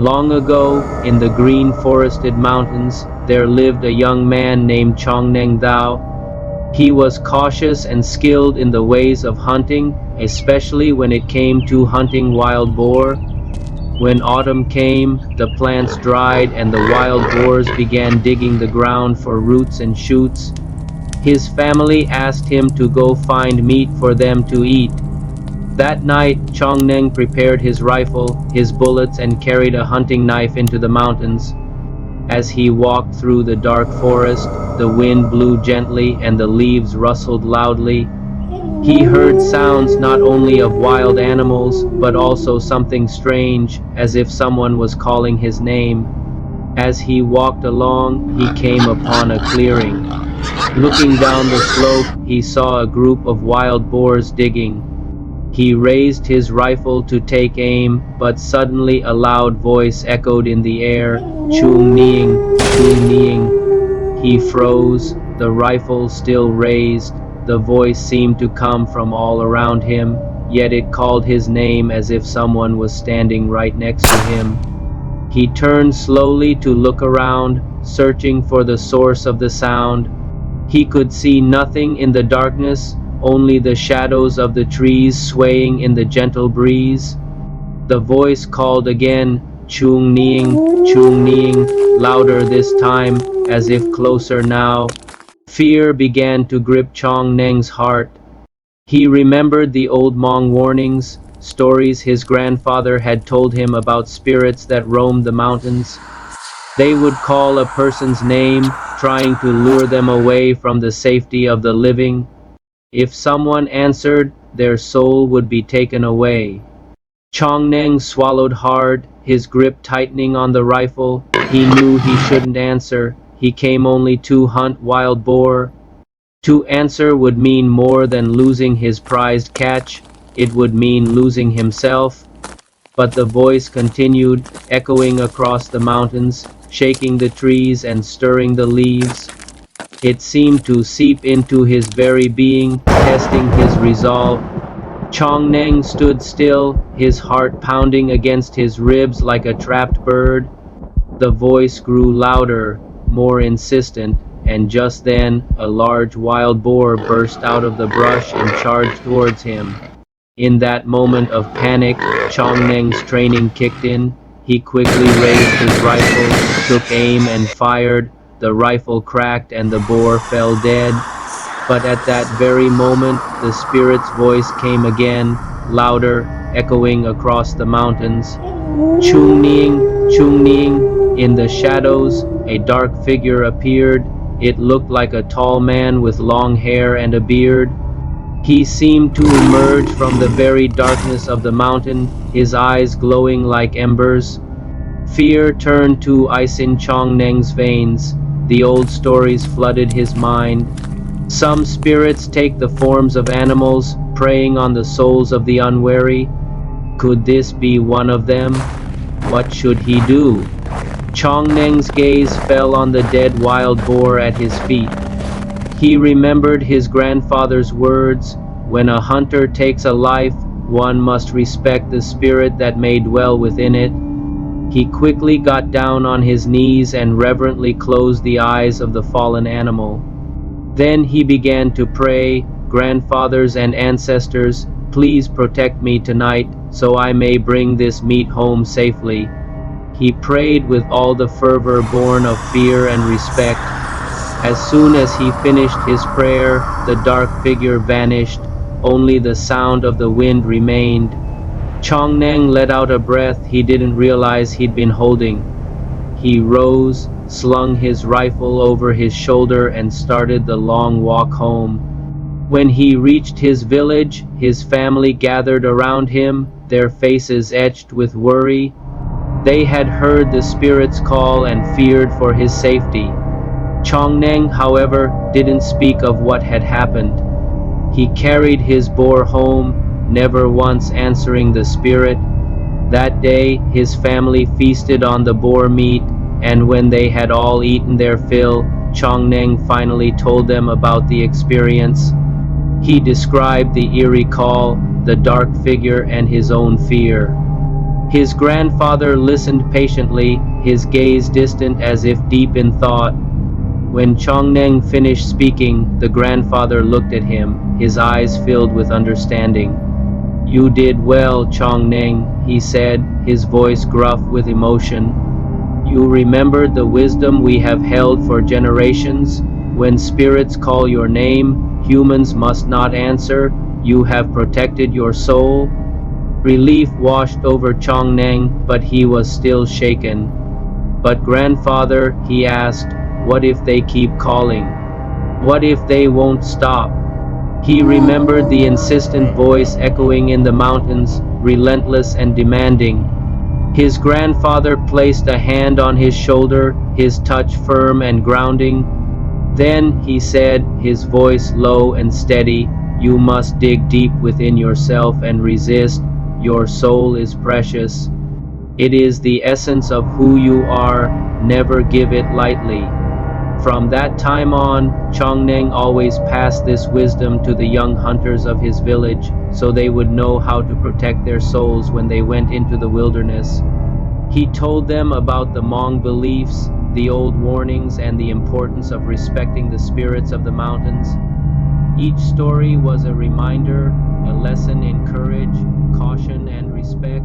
Long ago, in the green forested mountains, there lived a young man named Chongneng Thao. He was cautious and skilled in the ways of hunting, especially when it came to hunting wild boar. When autumn came, the plants dried and the wild boars began digging the ground for roots and shoots. His family asked him to go find meat for them to eat. That night, Chongneng prepared his rifle, his bullets, and carried a hunting knife into the mountains. As he walked through the dark forest, the wind blew gently and the leaves rustled loudly. He heard sounds not only of wild animals, but also something strange, as if someone was calling his name. As he walked along, he came upon a clearing. Looking down the slope, he saw a group of wild boars digging. He raised his rifle to take aim, but suddenly a loud voice echoed in the air, "Chung Ning, Chung Ning." He froze, the rifle still raised. The voice seemed to come from all around him, yet it called his name as if someone was standing right next to him. He turned slowly to look around, searching for the source of the sound. He could see nothing in the darkness, only the shadows of the trees swaying in the gentle breeze. The voice called again, "Chung Ning," louder this time, as if closer now. Fear began to grip Chongneng's heart. He remembered the old Hmong warnings, stories his grandfather had told him about spirits that roamed the mountains. They would call a person's name, trying to lure them away from the safety of the living. If someone answered, their soul would be taken away. Chongneng swallowed hard, his grip tightening on the rifle. He knew he shouldn't answer. He came only to hunt wild boar. To answer would mean more than losing his prized catch. It would mean losing himself. But the voice continued, echoing across the mountains, shaking the trees and stirring the leaves. It seemed to seep into his very being, testing his resolve. Chongneng stood still, his heart pounding against his ribs like a trapped bird. The voice grew louder, more insistent, and just then, a large wild boar burst out of the brush and charged towards him. In that moment of panic, Chongneng's training kicked in. He quickly raised his rifle, took aim and fired. The rifle cracked and the boar fell dead. But at that very moment, the spirit's voice came again, louder, echoing across the mountains. "Chung Ning, Chung Ning." In the shadows, a dark figure appeared. It looked like a tall man with long hair and a beard. He seemed to emerge from the very darkness of the mountain, his eyes glowing like embers. Fear turned to ice in Chongneng's veins. The old stories flooded his mind. Some spirits take the forms of animals, preying on the souls of the unwary. Could this be one of them? What should he do? Chongneng's gaze fell on the dead wild boar at his feet. He remembered his grandfather's words, "When a hunter takes a life, one must respect the spirit that may dwell within it." He quickly got down on his knees and reverently closed the eyes of the fallen animal. Then he began to pray, "Grandfathers and ancestors, please protect me tonight, so I may bring this meat home safely." He prayed with all the fervor born of fear and respect. As soon as he finished his prayer, the dark figure vanished. Only the sound of the wind remained. Chongneng let out a breath he didn't realize he'd been holding. He rose, slung his rifle over his shoulder and started the long walk home. When he reached his village, his family gathered around him, their faces etched with worry. They had heard the spirit's call and feared for his safety. Chongneng, however, didn't speak of what had happened. He carried his boar home, never once answering the spirit. That day, his family feasted on the boar meat, and when they had all eaten their fill, Chongneng finally told them about the experience. He described the eerie call, the dark figure, and his own fear. His grandfather listened patiently, his gaze distant as if deep in thought. When Chongneng finished speaking, the grandfather looked at him, his eyes filled with understanding. "You did well, Chongneng," he said, his voice gruff with emotion. "You remembered the wisdom we have held for generations. When spirits call your name, humans must not answer. You have protected your soul." Relief washed over Chongneng, but he was still shaken. "But grandfather," he asked, "what if they keep calling? What if they won't stop?" He remembered the insistent voice echoing in the mountains, relentless and demanding. His grandfather placed a hand on his shoulder, his touch firm and grounding. "Then," he said, his voice low and steady, "you must dig deep within yourself and resist. Your soul is precious. It is the essence of who you are. Never give it lightly." From that time on, Chongneng always passed this wisdom to the young hunters of his village, so they would know how to protect their souls when they went into the wilderness. He told them about the Hmong beliefs, the old warnings, and the importance of respecting the spirits of the mountains. Each story was a reminder, a lesson in courage, caution, and respect.